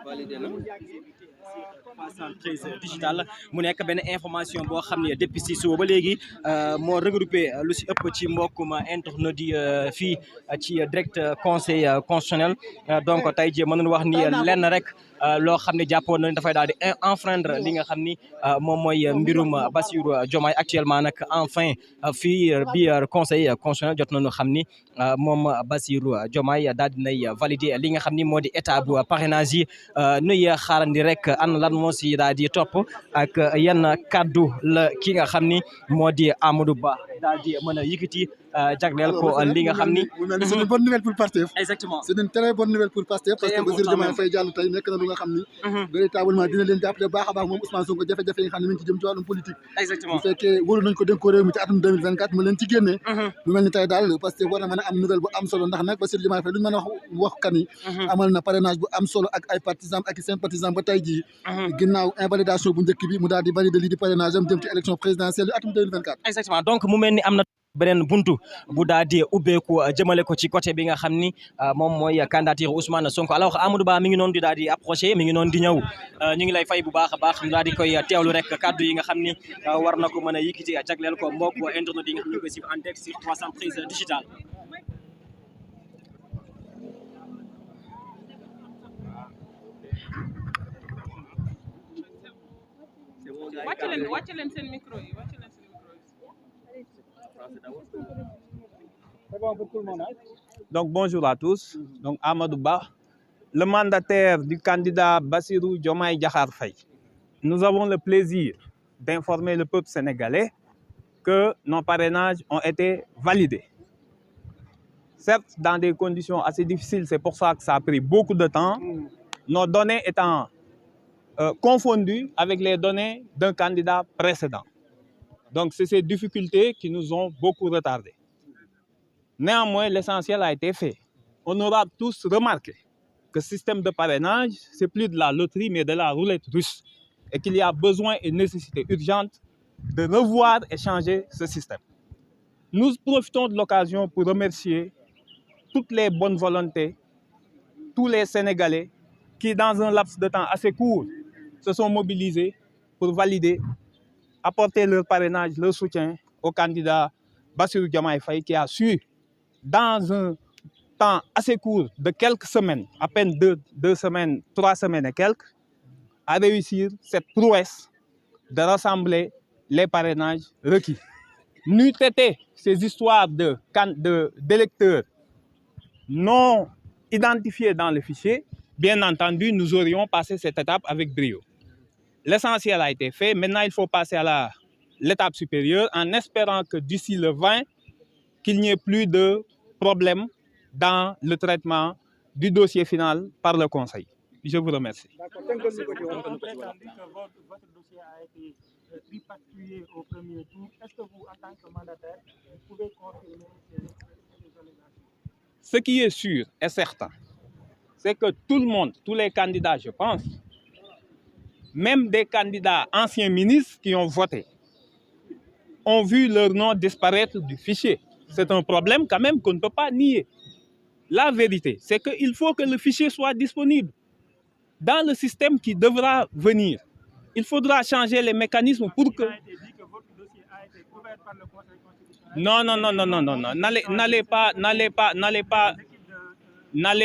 validé na 313 digital mu nekk benn information boo xam ne depuis si suba ba léegi moo regroupé lu si ëpp ci mbokkum internet di fii ci direct conseil constitutionnel donc tey jii mën nañu wax ni lenn rek loo xam ne jàppoon na dafay daal di enfreindre li nga xam ni moom mooy mbirum Bassirou Diomaye actuellement nag enfin fii biir conseil constitutionnel jot nañu xam ni moom Bassirou Diomaye daal dinay valider li nga xam ni moo di état bu parrainage yi nuy xaarandi rek an lan moo si daal di topp ak yan kaddu la ki nga xam ni moo di Amadou Ba daal di mën a yëkkati jagleel ko li nga xam ni. c'est une bonne nouvelle pour Pastef. exactement c'est une très bonne nouvelle pour Pastef parce que Bassirou Diomaye Faye jàll tey nekk na lu nga xam ni. véritablement dina leen jàppale baax a baax moom Ousmane Sonko jafe-jafe yi nga xam ne mi ngi ci jëm ci wàllum politique. exactement bu fekkee wóolu nañ ko dénk ko réew mi ci atum 2024 mu leen ci génnee. lu mel ni tey daal Pastef war na mën a am nouvelle bu am solo ndax nag Bassirou Diomaye Faye lu ñu mën a wax kan yi amal na parrainage bu am solo ak ay partisans ak i sympathisants ba tey jii ginnaaw invalidation bu njëkk bi mu daal di valider lii di parrainage am jëm ci élection présidentielle yu atum 2024. exactement donc mu mel ni am na beneen buntu bu daal di ubbeeku jëmale ko ci côté bi nga xam ni moom mooy candidature Ousmane Sonko alors Amadou Ba mi ngi noonu di daal di approché mi ngi noonu di ñëw ñu ngi lay fay bu baax a baax ñu daal di koy teewlu rek kaddu yi nga xam ni war na ko mën a yëkkati jagleel ko mbokk internet yi nga xam ne ñu koy suivre en direct sur 313 digital. wàcce leen seen micro yi wàcce leen seen micro yi. Donc bonjour à tous. Donc Amadou Ba, le mandataire du candidat Bassirou Diomaye Diakhar Faye. Nous avons le plaisir d'informer le peuple sénégalais que nos parrainages ont été validés. Certes, dans des conditions assez difficiles, c'est pour ça que ça a pris beaucoup de temps. Nos données étant confondues avec les données d'un candidat précédent. Donc, c'est ces difficultés qui nous ont beaucoup retardés. Néanmoins, l'essentiel a été fait. On aura tous remarqué que ce système de parrainage, c'est plus de la loterie, mais de la roulette russe. Et qu'il y a besoin et nécessité urgente de revoir et changer ce système. Nous profitons de l'occasion pour remercier toutes les bonnes volontés, tous les Sénégalais qui, dans un laps de temps assez court, se sont mobilisés pour valider, apporter leur parrainage, leur soutien au candidat Bassirou Diomaye Faye qui a su, dans un temps assez court de quelques semaines, à peine 2 semaines, 3 semaines et quelques, à réussir cette prouesse de rassembler les parrainages requis. N'eût été ces histoires d'électeurs non identifiés dans le fichier, bien entendu, nous aurions passé cette étape avec brio. L'essentiel a été fait. Maintenant, il faut passer à l'étape supérieure en espérant que d'ici le 20, qu'il n'y ait plus de problème dans le traitement du dossier final par le Conseil. Je vous remercie. D'accord. On prétendit que votre dossier a été tripatouillé au premier tour. Est-ce que vous, en tant que mandataire, vous pouvez confirmer ces allégations? Ce qui est sûr et certain, c'est que tout le monde, tous les candidats, je pense, même des candidats anciens ministres qui ont voté, ont vu leur nom disparaître du fichier. C'est un problème quand même qu'on ne peut pas nier. La vérité, c'est qu'il faut que le fichier soit disponible dans le système qui devra venir. Il faudra changer les mécanismes pour que... Non, non, non, non, non, non, non. N'allez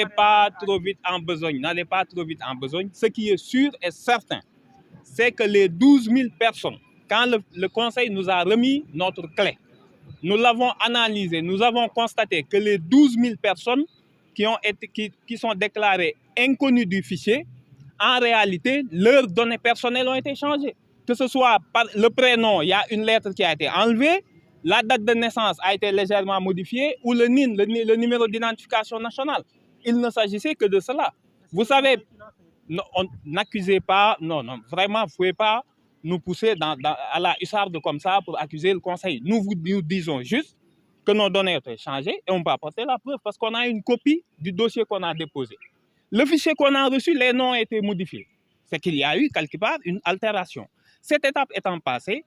pas trop vite en besogne. N'allez pas trop vite en besogne. Ce qui est sûr et certain, c'est que les 12 000 personnes, quand le Conseil nous a remis notre clé, nous l'avons analysé, nous avons constaté que les 12 000 personnes qui sont déclarées inconnues du fichier, en réalité, leurs données personnelles ont été changées. Que ce soit par le prénom, il y a une lettre qui a été enlevée, la date de naissance a été légèrement modifiée, ou le NIN, le numéro d'identification nationale. Il ne s'agissait que de cela. Vous savez, n'accusez pas, non, non, vraiment, vous ne pouvez pas nous pousser à la hussarde comme ça pour accuser le Conseil. Nous disons juste que nos données ont été changées et on peut apporter la preuve parce qu'on a une copie du dossier qu'on a déposé. Le fichier qu'on a reçu, les noms ont été modifiés. C'est qu'il y a eu quelque part une altération. Cette étape étant passée,